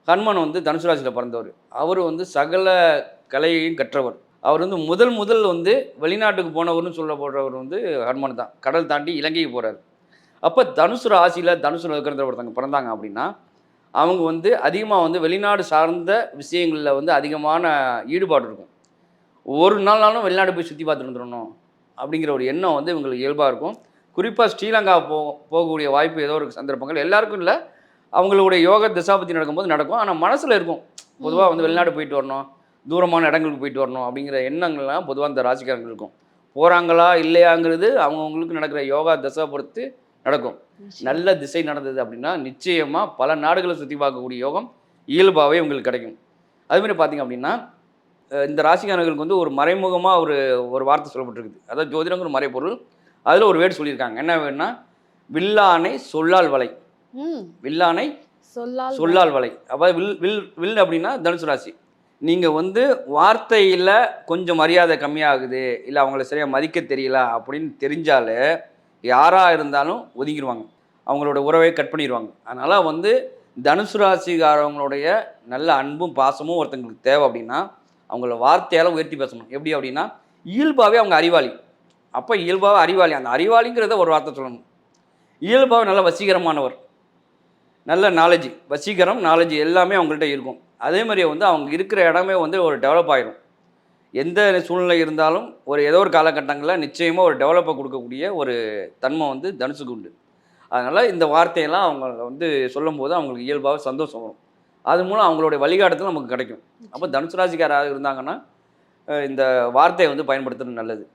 ஹனுமான் வந்து தனுசு ராசியில் பிறந்தவர். அவர் வந்து சகல கலையையும் கற்றவர். அவர் வந்து முதல் முதல் வந்து வெளிநாட்டுக்கு போனவர்னு சொல்லப்படுறவர் வந்து ஹனுமான் தான். கடல் தாண்டி இலங்கைக்கு போறாரு. அப்ப தனுசு ராசியில தனுசு லக்னத்துல ஒருத்தவங்க பிறந்தாங்க அப்படின்னா, அவங்க வந்து அதிகமா வந்து வெளிநாடு சார்ந்த விஷயங்கள்ல வந்து அதிகமான ஈடுபாடு இருக்கும். ஒரு நாள்னாலும் வெளிநாடு போய் சுத்தி பார்த்துட்டு வந்துரணும், அப்படிங்கிற ஒரு எண்ணம் வந்து இவங்களுக்கு இயல்பா இருக்கும். குறிப்பா ஸ்ரீலங்கா போகக்கூடிய வாய்ப்பு ஏதோ ஒரு சந்தர்ப்பங்கள் எல்லாருக்கும் இல்ல. அவங்களுடைய யோக தசாபுத்தி நடக்கும்போது நடக்கும். ஆனா மனசுல இருக்கும். பொதுவா ம், வந்து ம். வெளிநாடு போயிட்டு வரணும், தூரமான இடங்களுக்கு போயிட்டு வரணும் அப்படிங்கிற எண்ணங்கள்லாம் பொதுவா இந்த ராசிக்காரங்களுக்கு இருக்கும். போறாங்களா, இல்லையாங்கிறது அவங்கவங்களுக்கு நடக்கிற யோகா தசா பொறுத்து நடக்கும். நிச்சயமா. நல்ல திசை நடந்தது அப்படின்னா, நிச்சயமா பல நாடுகள சுத்தி பார்க்கக்கூடிய யோகம் இயல்பாவே உங்களுக்கு கிடைக்கும். அதுமாரி பார்த்தீங்க அப்படின்னா, இந்த ராசிக்காரர்களுக்கு வந்து ஒரு மறைமுகமா ஒரு ஒரு வார்த்தை சொல்லப்பட்டிருக்குது. அதாவது ஜோதிடம்ங்கிற ஒரு மறைபொருள். அதில ஒரு வேர்ட் சொல்லியிருக்காங்க. என்ன வேர்ட்னா, "வில்லானை சொல்லால் வளை." ம். வில்லானை சொல்லால் வளை. சொல்லால் வளை. அப்ப வில் வில் வில் அப்படின்னா தனுசு ராசி. நீங்க வந்து வார்த்தையில கொஞ்சம் மரியாதை கம்மியாகுது, இல்ல அவங்கள சரியா மதிக்க தெரியல அப்படின்னு தெரிஞ்சாலே, யாரா இருந்தாலும் ஒதுங்கிருவாங்க. அவங்களோட உறவை கட் பண்ணிருவாங்க. அதனால வந்து தனுசு ராசிக்காரவங்களுடைய நல்ல அன்பும், பாசமும் ஒருத்தங்களுக்கு தேவை அப்படின்னா, அவங்கள வார்த்தையால உயர்த்தி பேசணும். எப்படி அப்படின்னா, இயல்பாவே அவங்க அறிவாளி. அப்ப இயல்பாவே அறிவாளி. அந்த அறிவாளிங்கிறத ஒரு வார்த்தை சொல்லணும். இயல்பாவே நல்ல வசீகரமானவர். நல்ல நாலேட்ஜ், வசீகரம், நாலேட்ஜ் எல்லாமே அவங்கள்ட்ட இருக்கும். அதே மாரியே வந்து அவங்க இருக்கிற இடமே வந்து ஒரு டெவலப் ஆயிரும். எந்த சூழ்நிலை இருந்தாலும் ஒரு ஏதோ ஒரு காலகட்டங்கள்ல நிச்சயமா ஒரு டெவலப்ப குடுக்கக்கூடிய ஒரு தன்மை வந்து தனுசுக்கு உண்டு. அதனால இந்த வார்த்தையெல்லாம் அவங்க வந்து சொல்லும்போது அவங்களுக்கு இயல்பாவே சந்தோஷம் வரும். அது மூலம் அவங்களுடைய வழிகாட்டுதல் நமக்கு கிடைக்கும். அப்ப நிச்சயமா. தனுசு ராசிக்காரா இருந்தாங்கன்னா, இந்த வார்த்தைய வந்து பயன்படுத்துறது நல்லது.